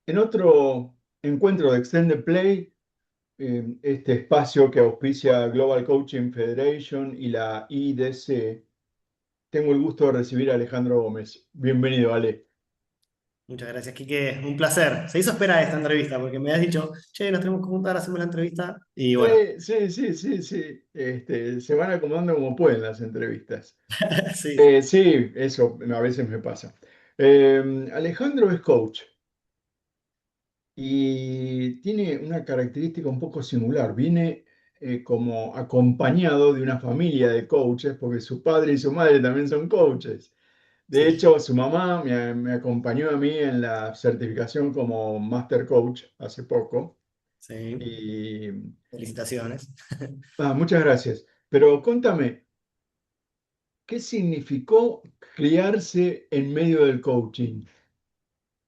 En otro encuentro de Extended Play, este espacio que auspicia Global Coaching Federation y la IDC, tengo el gusto de recibir a Alejandro Gómez. Bienvenido, Ale. Muchas gracias, Quique. Un placer. Se hizo esperar esta entrevista porque me has dicho, che, nos tenemos que juntar, hacemos la entrevista. Y bueno, Sí, sí, sí, sí. Se van acomodando como pueden las entrevistas. sí, sí. Sí, eso a veces me pasa. Alejandro es coach y tiene una característica un poco singular. Viene como acompañado de una familia de coaches, porque su padre y su madre también son coaches. De Sí, hecho, su mamá me acompañó a mí en la certificación como Master Coach hace poco. sí. Y Felicitaciones. muchas gracias. Pero contame, ¿qué significó criarse en medio del coaching?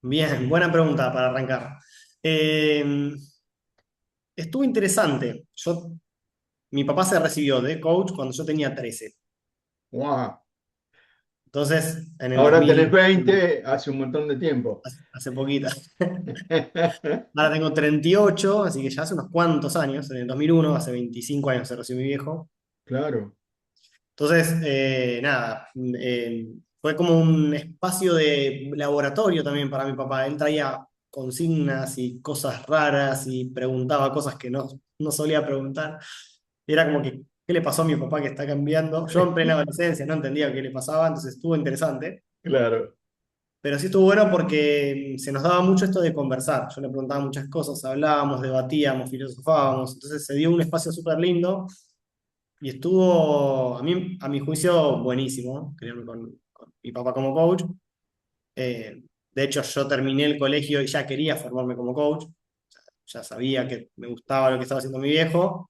Bien, buena pregunta para arrancar. Eh, Estuvo interesante. Mi papá se recibió de coach cuando yo tenía 13. ¡Wow! Entonces, en el Ahora tenés 2000, 20, hace un montón de tiempo. hace poquito. Ahora tengo 38, así que ya hace unos cuantos años. En el 2001, hace 25 años se recibió mi viejo. Claro. Entonces, nada, fue como un espacio de laboratorio también para mi papá. Él traía consignas y cosas raras y preguntaba cosas que no solía preguntar. Y era como que, ¿qué le pasó a mi papá que está cambiando? Yo en plena adolescencia no entendía qué le pasaba, entonces estuvo interesante. Claro. Pero sí estuvo bueno porque se nos daba mucho esto de conversar. Yo le preguntaba muchas cosas, hablábamos, debatíamos, filosofábamos. Entonces se dio un espacio súper lindo y estuvo, a mi juicio, buenísimo, criarme con mi papá como coach. De hecho, yo terminé el colegio y ya quería formarme como coach. Ya sabía que me gustaba lo que estaba haciendo mi viejo.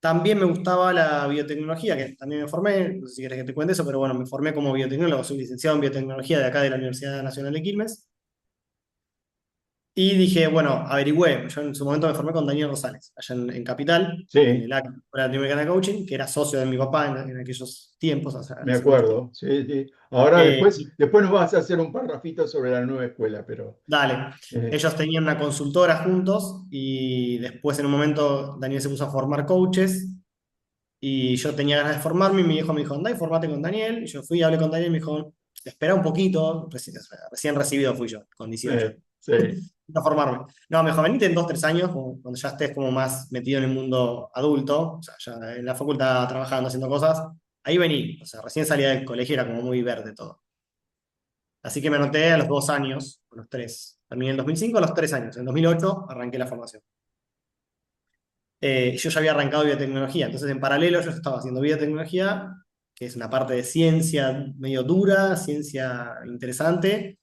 También me gustaba la biotecnología, que también me formé, no sé si quieres que te cuente eso, pero bueno, me formé como biotecnólogo, soy licenciado en biotecnología de acá de la Universidad Nacional de Quilmes. Y dije, bueno, averigüé. Yo en su momento me formé con Daniel Rosales, allá en Capital, en Sí, el ACA, Escuela Latinoamericana de Coaching, que era socio de mi papá en aquellos tiempos, me hace mucho tiempo. acuerdo. Sí, sí. Ahora Y después nos vas a hacer un parrafito sobre la nueva escuela, pero dale, eh, ellos tenían una consultora juntos y después en un momento Daniel se puso a formar coaches y yo tenía ganas de formarme y mi hijo me dijo, andá y formate con Daniel. Y yo fui y hablé con Daniel y me dijo, espera un poquito, recién recibido fui yo, con 18. sí, A formarme. No, me dijo, venite en 2, 3 años, cuando ya estés como más metido en el mundo adulto, o sea, ya en la facultad trabajando, haciendo cosas, ahí vení. O sea, recién salía del colegio, era como muy verde todo. Así que me anoté a los 2 años, a los tres. Terminé en el 2005 a los 3 años. En 2008 arranqué la formación. Yo ya había arrancado biotecnología, entonces en paralelo yo estaba haciendo biotecnología, que es una parte de ciencia medio dura, ciencia interesante,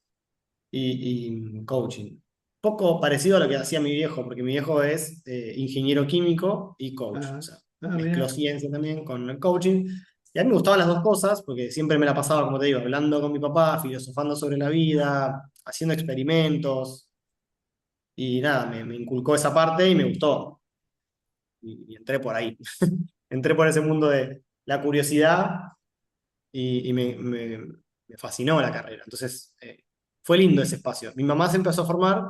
y coaching. Poco parecido a lo que hacía mi viejo, porque mi viejo es ingeniero químico y coach. O ah, sea, mezcló mira, ciencia también con el coaching. Y a mí me gustaban las dos cosas, porque siempre me la pasaba, como te digo, hablando con mi papá, filosofando sobre la vida, haciendo experimentos. Y nada, me inculcó esa parte y me gustó. Y entré por ahí. Entré por ese mundo de la curiosidad y me fascinó la carrera. Entonces, fue lindo ese espacio. Mi mamá se empezó a formar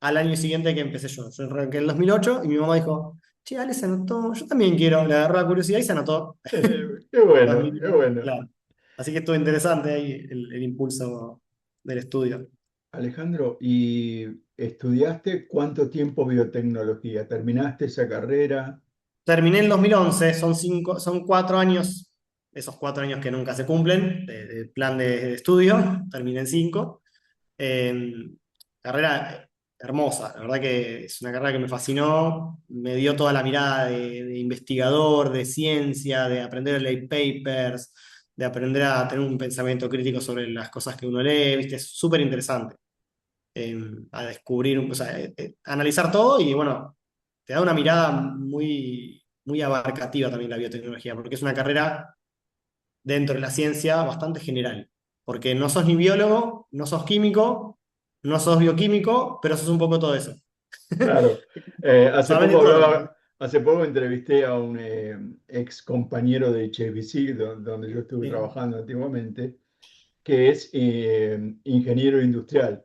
al año siguiente que empecé yo. Yo arranqué en el 2008 y mi mamá dijo, che, Ale se anotó, yo también quiero. Le agarró la curiosidad y se anotó. qué bueno, qué 2009, bueno. claro. Así que estuvo interesante ahí el impulso del estudio. Alejandro, ¿y estudiaste cuánto tiempo biotecnología? ¿Terminaste esa carrera? Terminé en 2011, son 4 años, esos 4 años que nunca se cumplen, de plan de estudio, terminé en 5. Eh, Carrera hermosa, la verdad que es una carrera que me fascinó, me dio toda la mirada de investigador, de ciencia, de aprender a leer papers, de aprender a tener un pensamiento crítico sobre las cosas que uno lee, ¿viste? Es súper interesante. A descubrir, o sea, analizar todo y bueno, te da una mirada muy, muy abarcativa también la biotecnología, porque es una carrera dentro de la ciencia bastante general, porque no sos ni biólogo, no sos químico, no sos bioquímico, pero sos un poco todo eso. Claro. Sabes de todo. ¿No? Hace poco entrevisté a un ex compañero de HSBC, donde yo estuve Sí. trabajando antiguamente, que es ingeniero industrial.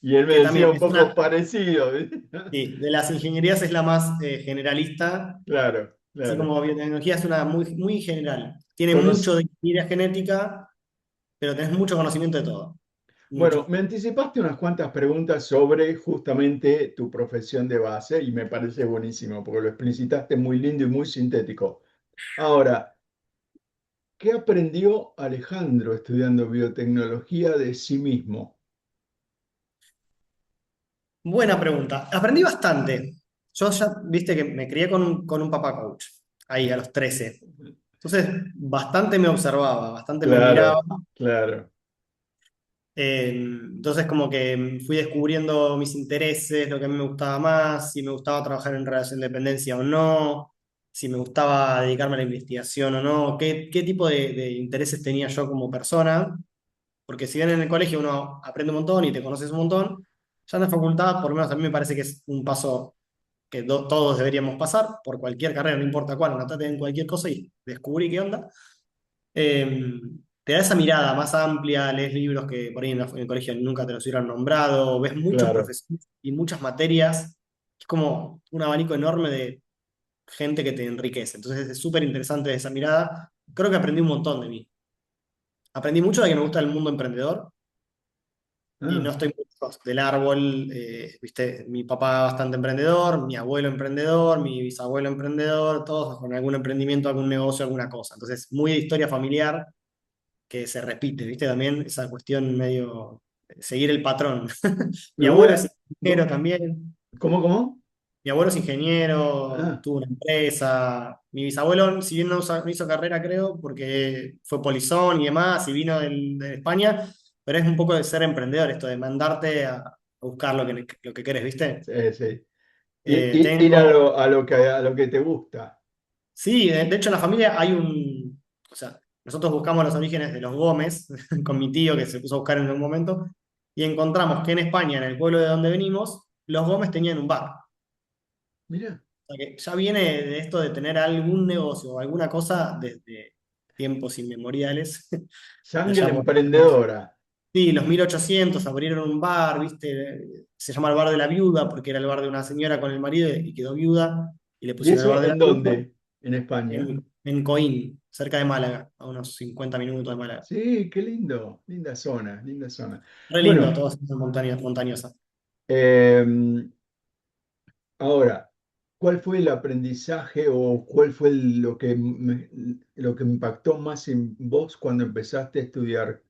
Y él me que decía también un es poco una, parecido, ¿viste? sí, de las ingenierías es la más generalista, Claro, así claro. como biotecnología es una muy, muy general. Tiene mucho Conoc- de ingeniería genética, pero tenés mucho conocimiento de todo, Bueno, mucho. me anticipaste unas cuantas preguntas sobre justamente tu profesión de base y me parece buenísimo porque lo explicitaste muy lindo y muy sintético. Ahora, ¿qué aprendió Alejandro estudiando biotecnología de sí mismo? Buena pregunta. Aprendí bastante. Yo ya, viste que me crié con un papá coach, ahí a los 13. Entonces, bastante me observaba, bastante me miraba. Claro, claro, Entonces, como que fui descubriendo mis intereses, lo que a mí me gustaba más, si me gustaba trabajar en relación de dependencia o no, si me gustaba dedicarme a la investigación o no, qué tipo de intereses tenía yo como persona. Porque si bien en el colegio uno aprende un montón y te conoces un montón, ya en la facultad, por lo menos a mí me parece que es un paso que todos deberíamos pasar, por cualquier carrera, no importa cuál, anotate en cualquier cosa y descubrí qué onda. Eh, Te da esa mirada más amplia, lees libros que por ahí en el colegio nunca te los hubieran nombrado, ves muchos claro. profesores y muchas materias, es como un abanico enorme de gente que te enriquece. Entonces es súper interesante esa mirada. Creo que aprendí un montón de mí. Aprendí mucho de que me gusta el mundo emprendedor y no Ah, estoy muy lejos del árbol. Viste, mi papá bastante emprendedor, mi abuelo emprendedor, mi bisabuelo emprendedor, todos con algún emprendimiento, algún negocio, alguna cosa. Entonces, muy de historia familiar que se repite, viste, también esa cuestión medio seguir el patrón. Mi me voy abuelo es a... ingeniero también. ¿Cómo, cómo? Mi abuelo es ingeniero, Ah, tuvo una empresa. Mi bisabuelo, si bien no hizo carrera, creo, porque fue polizón y demás, y vino de España, pero es un poco de ser emprendedor, esto de mandarte a buscar lo que querés, ¿viste? sí, sí. Ir Tengo, a lo que te gusta. sí, de hecho en la familia hay o sea, nosotros buscamos los orígenes de los Gómez, con mi tío que se puso a buscar en algún momento, y encontramos que en España, en el pueblo de donde venimos, los Gómez tenían un bar. Mira, Sea, que ya viene de esto de tener algún negocio o alguna cosa desde tiempos inmemoriales, sangre allá por emprendedora. sí, los 1800 abrieron un bar, ¿viste? Se llama el bar de la viuda porque era el bar de una señora con el marido y quedó viuda y le ¿Y pusieron el bar eso de la en viuda dónde? En España. en Coín, cerca de Málaga, a unos 50 minutos de Málaga. Sí, qué lindo. Linda zona, linda zona. Re lindo, Bueno, todo es montañosa. em, ahora, ¿cuál fue el aprendizaje o cuál fue lo que impactó más en vos cuando empezaste a estudiar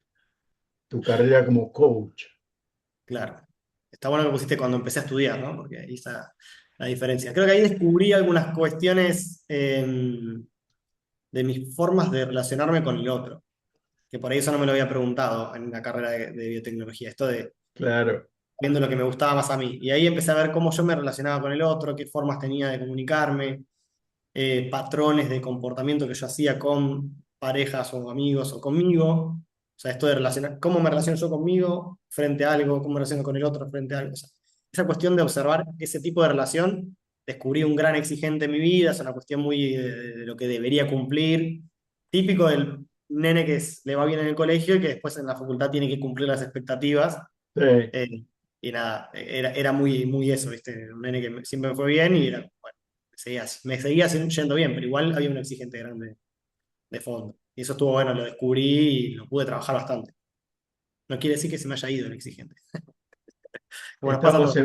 tu carrera como coach? Claro. Está bueno que pusiste cuando empecé a estudiar, ¿no? Porque ahí está la diferencia. Creo que ahí descubrí algunas cuestiones de mis formas de relacionarme con el otro, que por ahí eso no me lo había preguntado en la carrera de biotecnología, esto de Claro, viendo lo que me gustaba más a mí. Y ahí empecé a ver cómo yo me relacionaba con el otro, qué formas tenía de comunicarme, patrones de comportamiento que yo hacía con parejas o amigos o conmigo. O sea, esto de relacionar, cómo me relaciono yo conmigo frente a algo, cómo me relaciono con el otro frente a algo. O sea, esa cuestión de observar ese tipo de relación, descubrí un gran exigente en mi vida, es una cuestión muy de lo que debería cumplir, típico del nene que le va bien en el colegio y que después en la facultad tiene que cumplir las expectativas. sí. eh, y nada, era muy, muy eso, ¿viste? Un nene que siempre me fue bien y era, bueno, me seguía yendo bien, pero igual había un exigente grande de fondo. Y eso estuvo bueno, lo descubrí y lo pude trabajar bastante. No quiere decir que se me haya ido el exigente. Como nos pasa a todos,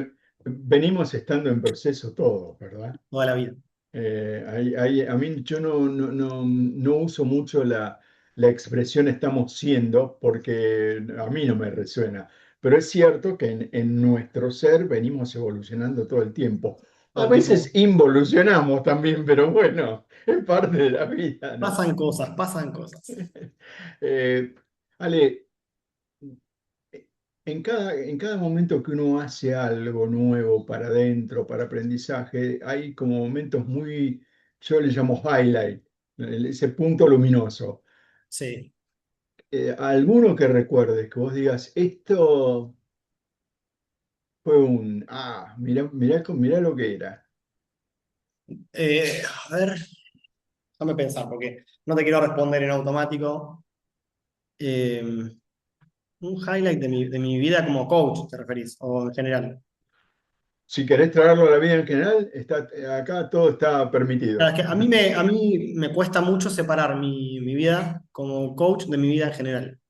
Venimos estando en proceso todos, ¿verdad? toda la vida. A mí yo no uso mucho la expresión estamos siendo porque a mí no me resuena, pero es cierto que en nuestro ser venimos evolucionando todo el tiempo. Todo A el tiempo veces involucionamos también, pero bueno, es parte de la vida, ¿no? pasan cosas, pasan cosas. Eh, Ale, en cada momento que uno hace algo nuevo para adentro, para aprendizaje, hay como momentos muy, yo le llamo highlight, ese punto luminoso. Sí. Alguno que recuerdes, que vos digas, esto fue mirá lo que era. A ver, déjame pensar, porque no te quiero responder en automático. Eh, Un highlight de mi vida como coach, ¿te referís? O en general. Si querés traerlo a la vida en general, acá todo está Claro, permitido. es que a mí me cuesta mucho separar mi vida como coach de mi vida en general.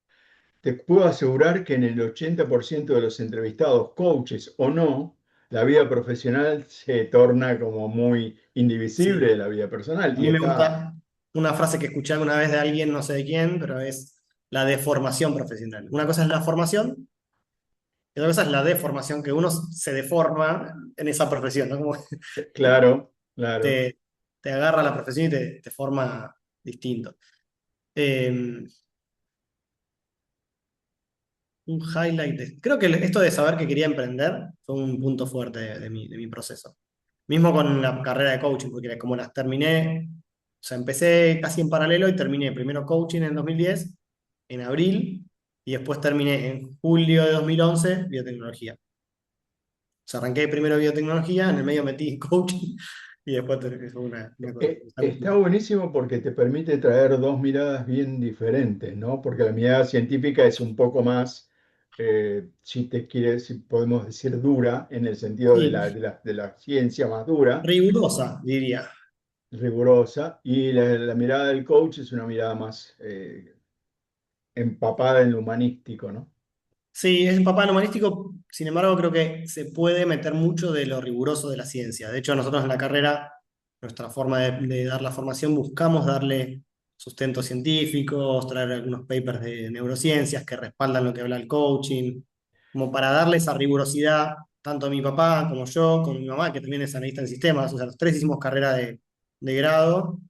Te puedo asegurar que en el 80% de los entrevistados, coaches o no, la vida profesional se torna como muy indivisible Sí. de la vida personal A y mí me está, gusta una frase que escuché alguna vez de alguien, no sé de quién, pero es la deformación profesional. Una cosa es la formación y otra cosa es la deformación, que uno se deforma en esa profesión, ¿no? Como claro, claro. te, te agarra la profesión y te forma distinto. Eh, un highlight. Creo que esto de saber que quería emprender fue un punto fuerte de mi proceso. Mismo con la carrera de coaching, porque como las terminé, o sea, empecé casi en paralelo y terminé primero coaching en 2010, en abril, y después terminé en julio de 2011 biotecnología. O sea, arranqué primero biotecnología, en el medio metí coaching y después fue una cosa. Está buenísimo porque te permite traer dos miradas bien diferentes, ¿no? Porque la mirada científica es un poco más, si te quieres, si podemos decir dura, en el sentido de Sí, de la ciencia más dura, rigurosa, diría. rigurosa, y la mirada del coach es una mirada más empapada en lo humanístico, ¿no? Sí, es un papá en humanístico, sin embargo, creo que se puede meter mucho de lo riguroso de la ciencia. De hecho, nosotros en la carrera, nuestra forma de dar la formación, buscamos darle sustentos científicos, traer algunos papers de neurociencias que respaldan lo que habla el coaching, como para darle esa rigurosidad, tanto a mi papá como yo, como mi mamá, que también es analista en sistemas. O sea, los tres hicimos carrera de grado,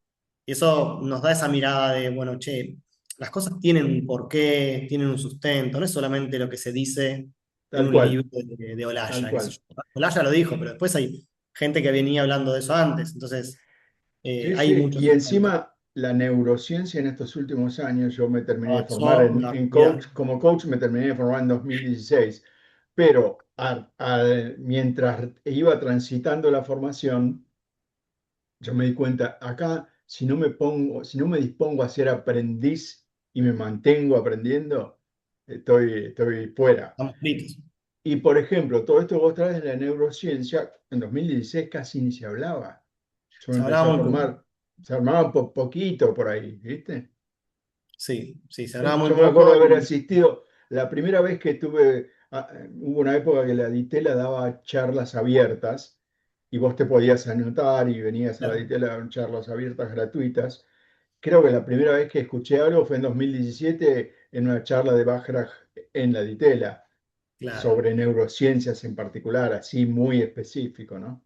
y eso nos da esa mirada de, bueno, che, las cosas tienen un porqué, tienen un sustento, no es solamente lo que se dice en Tal un cual, libro de tal Olaya, qué sé cual. yo. Olaya lo dijo, pero después hay gente que venía hablando de eso antes, entonces Sí, hay sí, mucho y sustento. encima la neurociencia en estos últimos años, yo me terminé de formar Avanzó una en barbaridad. coach, como coach me terminé de formar en 2016, pero mientras iba transitando la formación, yo me di cuenta, acá si no me pongo, si no me dispongo a ser aprendiz y me mantengo aprendiendo, estoy fuera. Estamos fritos. Y por ejemplo, todo esto que vos traes de la neurociencia, en 2016 casi ni se hablaba. Yo me Se empecé hablaba a muy poco. formar, se armaba poquito por ahí, ¿viste? Sí, sí, se hablaba muy Yo me acuerdo poco de haber y asistido, la primera vez que tuve, hubo una época que la Ditela daba charlas abiertas y vos te podías anotar y venías a la claro, Ditela a dar charlas abiertas gratuitas. Creo que la primera vez que escuché algo fue en 2017 en una charla de Bajraj en la Ditela claro. sobre neurociencias en particular, así muy específico, ¿no?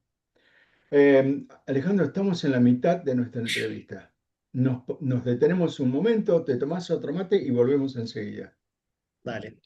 Alejandro, estamos en la mitad de nuestra entrevista. Nos detenemos un momento, te tomás otro mate y volvemos enseguida. Dale.